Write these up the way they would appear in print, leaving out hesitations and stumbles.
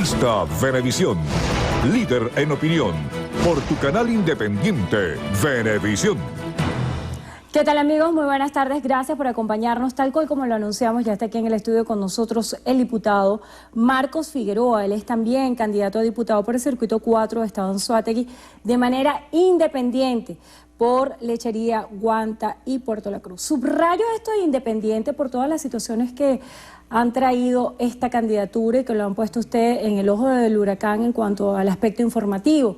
Revista Venevisión, líder en opinión, por tu canal independiente, Venevisión. ¿Qué tal, amigos? Muy buenas tardes, gracias por acompañarnos. Tal cual como lo anunciamos, ya está aquí en el estudio con nosotros el diputado Marcos Figueroa. Él es también candidato a diputado por el Circuito 4 de Estado Anzoátegui de manera independiente por Lechería, Guanta y Puerto La Cruz. Subrayo esto de independiente por todas las situaciones que han traído esta candidatura y que lo han puesto usted en el ojo del huracán en cuanto al aspecto informativo.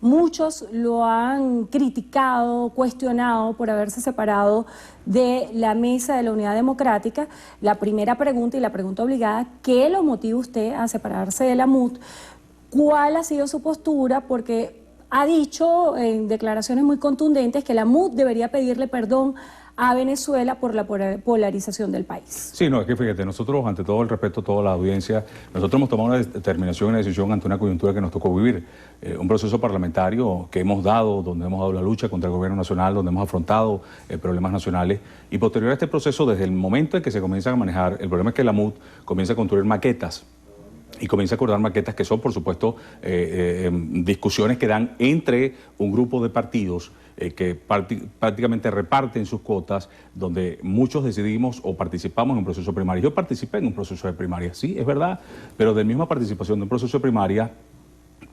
Muchos lo han criticado, cuestionado por haberse separado de la mesa de la Unidad Democrática. La primera pregunta y la pregunta obligada, ¿qué lo motiva usted a separarse de la MUD? ¿Cuál ha sido su postura? Porque ha dicho en declaraciones muy contundentes que la MUD debería pedirle perdón a Venezuela por la polarización del país. Sí, no, es que fíjate, nosotros, ante todo el respeto a toda la audiencia, nosotros hemos tomado una determinación y una decisión ante una coyuntura que nos tocó vivir. Un proceso parlamentario que hemos dado, donde hemos dado la lucha contra el gobierno nacional, donde hemos afrontado problemas nacionales. Y posterior a este proceso, desde el momento en que se comienzan a manejar, el problema es que la MUD comienza a construir maquetas. Y comienza a acordar maquetas que son, por supuesto, discusiones que dan entre un grupo de partidos que prácticamente reparten sus cuotas, donde muchos decidimos o participamos en un proceso primario. Yo participé en un proceso de primaria, sí, es verdad, pero de misma participación de un proceso de primaria,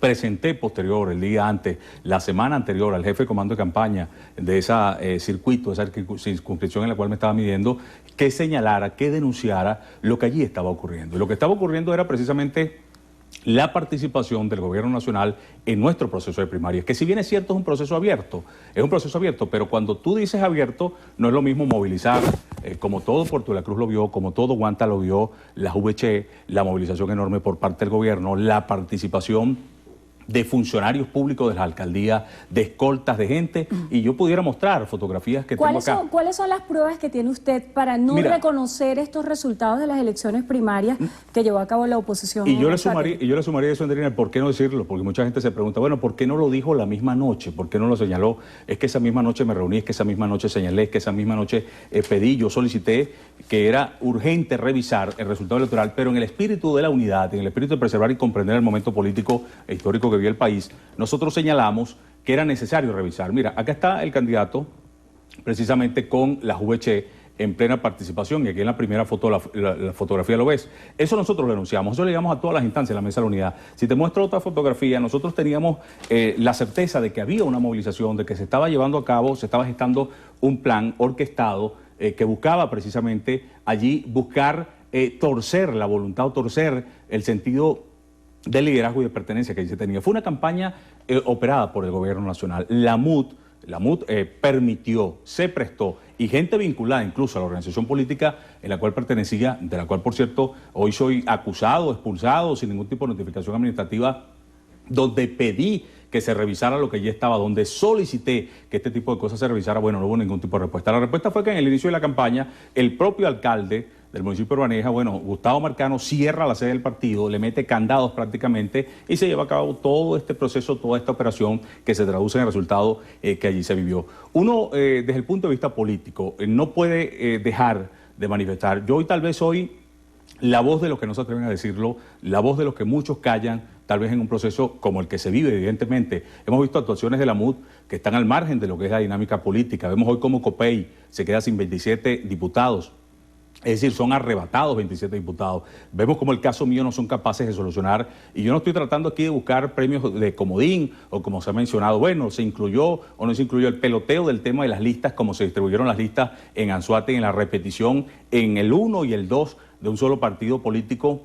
presenté posterior, el día antes, la semana anterior, al jefe de comando de campaña de ese circuito, de esa circunscripción en la cual me estaba midiendo, que señalara, que denunciara lo que allí estaba ocurriendo. Y lo que estaba ocurriendo era precisamente la participación del gobierno nacional en nuestro proceso de primarias, que si bien es cierto es un proceso abierto, pero cuando tú dices abierto, no es lo mismo movilizar, como todo Puerto La Cruz lo vio, como todo Guanta lo vio, la VC, la movilización enorme por parte del gobierno, la participación de funcionarios públicos de la alcaldía, de escoltas de gente, y yo pudiera mostrar fotografías que tengo acá. ¿Cuáles son las pruebas que tiene usted para no reconocer estos resultados de las elecciones primarias que llevó a cabo la oposición? Y yo le sumaría eso, Andrina, ¿por qué no decirlo? Porque mucha gente se pregunta, bueno, ¿por qué no lo dijo la misma noche? ¿Por qué no lo señaló? Es que esa misma noche me reuní, es que esa misma noche señalé, es que esa misma noche pedí, yo solicité que era urgente revisar el resultado electoral, pero en el espíritu de la unidad, en el espíritu de preservar y comprender el momento político e histórico que vivía el país, nosotros señalamos que era necesario revisar. Mira, acá está el candidato precisamente con la VC en plena participación, y aquí en la primera foto, la fotografía lo ves. Eso nosotros lo denunciamos, eso le llegamos a todas las instancias de la Mesa de la Unidad. Si te muestro otra fotografía, nosotros teníamos la certeza de que había una movilización, de que se estaba llevando a cabo, se estaba gestando un plan orquestado que buscaba precisamente allí torcer la voluntad, o torcer el sentido de liderazgo y de pertenencia que allí se tenía. Fue una campaña operada por el gobierno nacional. La MUD permitió, se prestó, y gente vinculada incluso a la organización política en la cual pertenecía, de la cual, por cierto, hoy soy acusado, expulsado, sin ningún tipo de notificación administrativa, donde pedí que se revisara lo que ya estaba, donde solicité que este tipo de cosas se revisara. Bueno, no hubo ningún tipo de respuesta. La respuesta fue que en el inicio de la campaña, el propio alcalde del municipio de Urbaneja, Gustavo Marcano, cierra la sede del partido, le mete candados prácticamente y se lleva a cabo todo este proceso, toda esta operación que se traduce en el resultado que allí se vivió. Uno, desde el punto de vista político, no puede dejar de manifestar. Yo hoy tal vez soy la voz de los que no se atreven a decirlo, la voz de los que muchos callan, tal vez en un proceso como el que se vive, evidentemente. Hemos visto actuaciones de la MUD que están al margen de lo que es la dinámica política. Vemos hoy cómo Copey se queda sin 27 diputados. Es decir, son arrebatados 27 diputados. Vemos como el caso mío no son capaces de solucionar, y yo no estoy tratando aquí de buscar premios de comodín o como se ha mencionado, bueno, se incluyó o no se incluyó el peloteo del tema de las listas, como se distribuyeron las listas en Anzoátegui, en la repetición en el 1 y el 2 de un solo partido político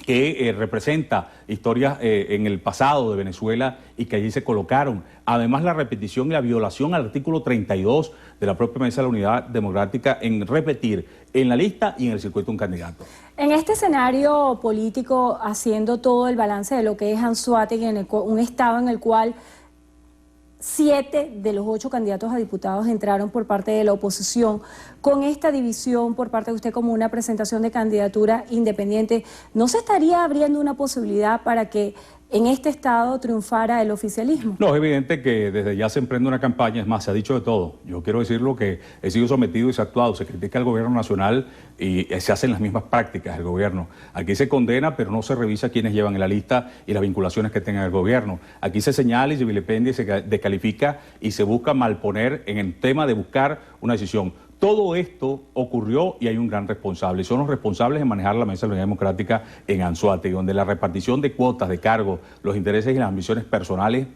que representa historias en el pasado de Venezuela y que allí se colocaron. Además, la repetición y la violación al artículo 32 de la propia Mesa de la Unidad Democrática en repetir en la lista y en el circuito un candidato. En este escenario político, haciendo todo el balance de lo que es Anzoátegui, un estado en el cual 7 de los 8 candidatos a diputados entraron por parte de la oposición. Con esta división por parte de usted como una presentación de candidatura independiente, ¿no se estaría abriendo una posibilidad para que en este estado triunfara el oficialismo? No, es evidente que desde ya se emprende una campaña, es más, se ha dicho de todo. Yo quiero decirlo que he sido sometido y se ha actuado, se critica al gobierno nacional y se hacen las mismas prácticas del gobierno. Aquí se condena, pero no se revisa quiénes llevan en la lista y las vinculaciones que tengan el gobierno. Aquí se señala y se vilipendia y se descalifica y se busca malponer en el tema de buscar una decisión. Todo esto ocurrió y hay un gran responsable. Son los responsables de manejar la Mesa de la Unidad Democrática en Anzoátegui, donde la repartición de cuotas, de cargos, los intereses y las ambiciones personales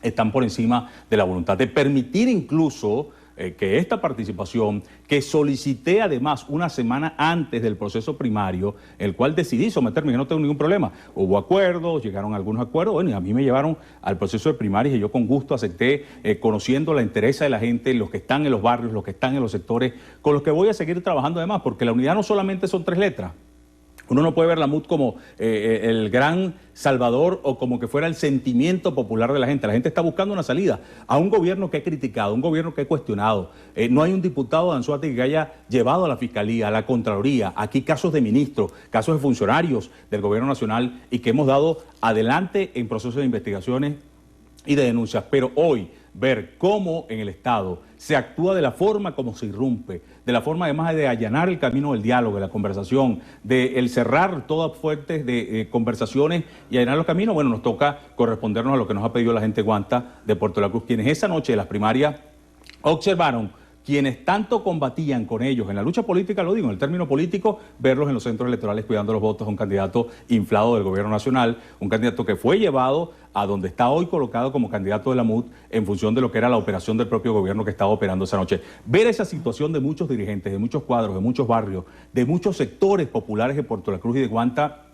están por encima de la voluntad de permitir incluso que esta participación, que solicité además una semana antes del proceso primario, el cual decidí someterme, que no tengo ningún problema. Hubo acuerdos, llegaron algunos acuerdos, bueno, y a mí me llevaron al proceso de primarias y yo con gusto acepté, conociendo la interés de la gente, los que están en los barrios, los que están en los sectores, con los que voy a seguir trabajando además, porque la unidad no solamente son 3 letras. Uno no puede ver la MUD como el gran salvador o como que fuera el sentimiento popular de la gente. La gente está buscando una salida a un gobierno que he criticado, un gobierno que he cuestionado. No hay un diputado de Anzoátegui que haya llevado a la Fiscalía, a la Contraloría, aquí casos de ministros, casos de funcionarios del gobierno nacional y que hemos dado adelante en procesos de investigaciones y de denuncias. Pero hoy ver cómo en el Estado se actúa de la forma como se irrumpe, de la forma además de allanar el camino del diálogo, de la conversación, de el cerrar todas fuentes de conversaciones y allanar los caminos, bueno, nos toca correspondernos a lo que nos ha pedido la gente guanta de Puerto La Cruz, quienes esa noche de las primarias observaron, quienes tanto combatían con ellos en la lucha política, lo digo en el término político, verlos en los centros electorales cuidando los votos a un candidato inflado del gobierno nacional, un candidato que fue llevado a donde está hoy colocado como candidato de la MUD en función de lo que era la operación del propio gobierno que estaba operando esa noche. Ver esa situación de muchos dirigentes, de muchos cuadros, de muchos barrios, de muchos sectores populares de Puerto La Cruz y de Guanta,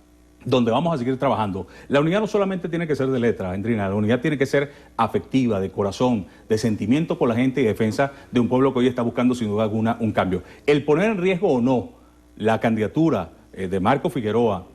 donde vamos a seguir trabajando. La unidad no solamente tiene que ser de letra, Andrina, la unidad tiene que ser afectiva, de corazón, de sentimiento con la gente y defensa de un pueblo que hoy está buscando sin duda alguna un cambio. El poner en riesgo o no la candidatura de Marcos Figueroa,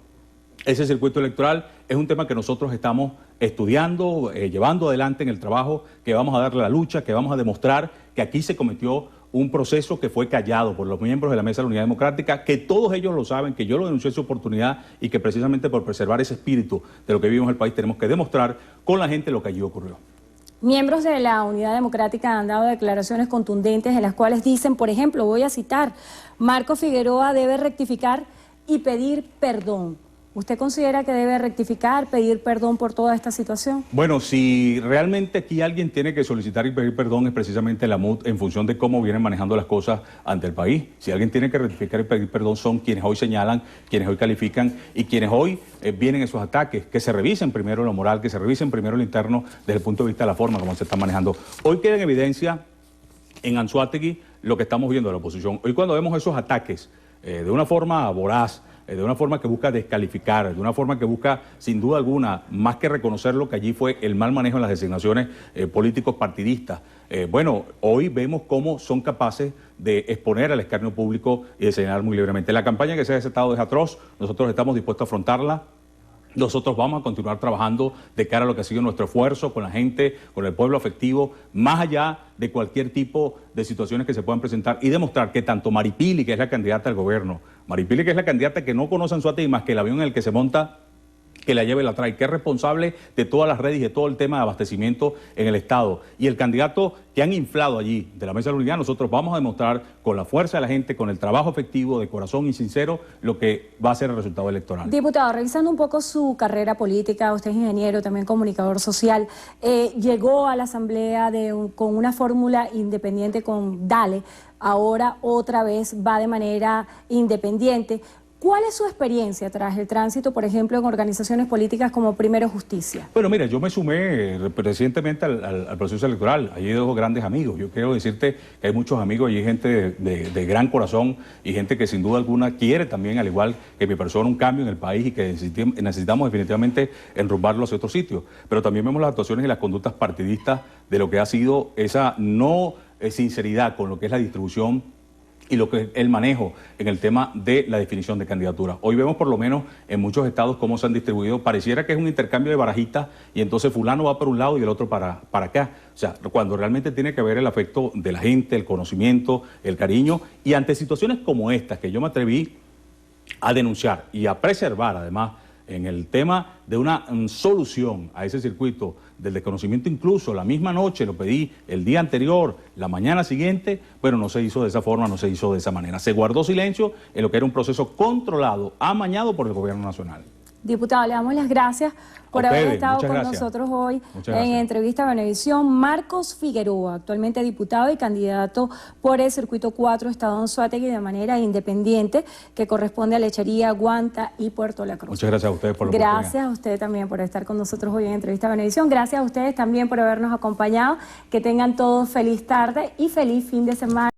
ese circuito electoral, es un tema que nosotros estamos estudiando, llevando adelante en el trabajo, que vamos a darle la lucha, que vamos a demostrar que aquí se cometió un proceso que fue callado por los miembros de la Mesa de la Unidad Democrática, que todos ellos lo saben, que yo lo denuncié en su oportunidad y que precisamente por preservar ese espíritu de lo que vivimos en el país tenemos que demostrar con la gente lo que allí ocurrió. Miembros de la Unidad Democrática han dado declaraciones contundentes en las cuales dicen, por ejemplo, voy a citar, Marcos Figueroa debe rectificar y pedir perdón. ¿Usted considera que debe rectificar, pedir perdón por toda esta situación? Bueno, si realmente aquí alguien tiene que solicitar y pedir perdón es precisamente la MUD en función de cómo vienen manejando las cosas ante el país. Si alguien tiene que rectificar y pedir perdón son quienes hoy señalan, quienes hoy califican y quienes hoy vienen esos ataques. Que se revisen primero lo moral, que se revisen primero lo interno desde el punto de vista de la forma como se está manejando. Hoy queda en evidencia en Anzoátegui lo que estamos viendo de la oposición. Hoy cuando vemos esos ataques de una forma voraz, de una forma que busca descalificar, de una forma que busca, sin duda alguna, más que reconocer lo que allí fue el mal manejo en las designaciones políticos partidistas. Bueno, hoy vemos cómo son capaces de exponer al escarnio público y de señalar muy libremente. La campaña que se ha desatado es atroz, nosotros estamos dispuestos a afrontarla. Nosotros vamos a continuar trabajando de cara a lo que ha sido nuestro esfuerzo con la gente, con el pueblo afectivo, más allá de cualquier tipo de situaciones que se puedan presentar y demostrar que tanto Maripili, que es la candidata al gobierno, Maripili, que es la candidata que no conoce Anzoátegui más que el avión en el que se monta, que la lleve y la trae, que es responsable de todas las redes y de todo el tema de abastecimiento en el Estado. Y el candidato que han inflado allí de la Mesa de la Unidad, nosotros vamos a demostrar con la fuerza de la gente, con el trabajo efectivo, de corazón y sincero, lo que va a ser el resultado electoral. Diputado, revisando un poco su carrera política, usted es ingeniero, también comunicador social, llegó a la Asamblea con una fórmula independiente con Dale, ahora otra vez va de manera independiente. ¿Cuál es su experiencia tras el tránsito, por ejemplo, en organizaciones políticas como Primero Justicia? Bueno, mira, yo me sumé recientemente al proceso electoral. Allí dejo grandes amigos. Yo quiero decirte que hay muchos amigos, allí hay gente de gran corazón y gente que sin duda alguna quiere también, al igual que mi persona, un cambio en el país y que necesitamos definitivamente enrumbarlo hacia otro sitio. Pero también vemos las actuaciones y las conductas partidistas de lo que ha sido esa no sinceridad con lo que es la distribución y lo que es el manejo en el tema de la definición de candidaturas. Hoy vemos por lo menos en muchos estados cómo se han distribuido, pareciera que es un intercambio de barajitas y entonces fulano va para un lado y el otro para acá. O sea, cuando realmente tiene que ver el afecto de la gente, el conocimiento, el cariño y ante situaciones como estas que yo me atreví a denunciar y a preservar además En el tema de una solución a ese circuito del desconocimiento, incluso la misma noche, lo pedí el día anterior, la mañana siguiente, bueno, no se hizo de esa forma, no se hizo de esa manera. Se guardó silencio en lo que era un proceso controlado, amañado por el gobierno nacional. Diputado, le damos las gracias por haber estado con nosotros hoy en Entrevista a Venevisión. Marcos Figueroa, actualmente diputado y candidato por el Circuito 4, Estado Anzoátegui, de manera independiente, que corresponde a Lechería, Guanta y Puerto La Cruz. Muchas gracias a ustedes por la oportunidad. Gracias a usted también por estar con nosotros hoy en Entrevista a Venevisión. Gracias a ustedes también por habernos acompañado. Que tengan todos feliz tarde y feliz fin de semana.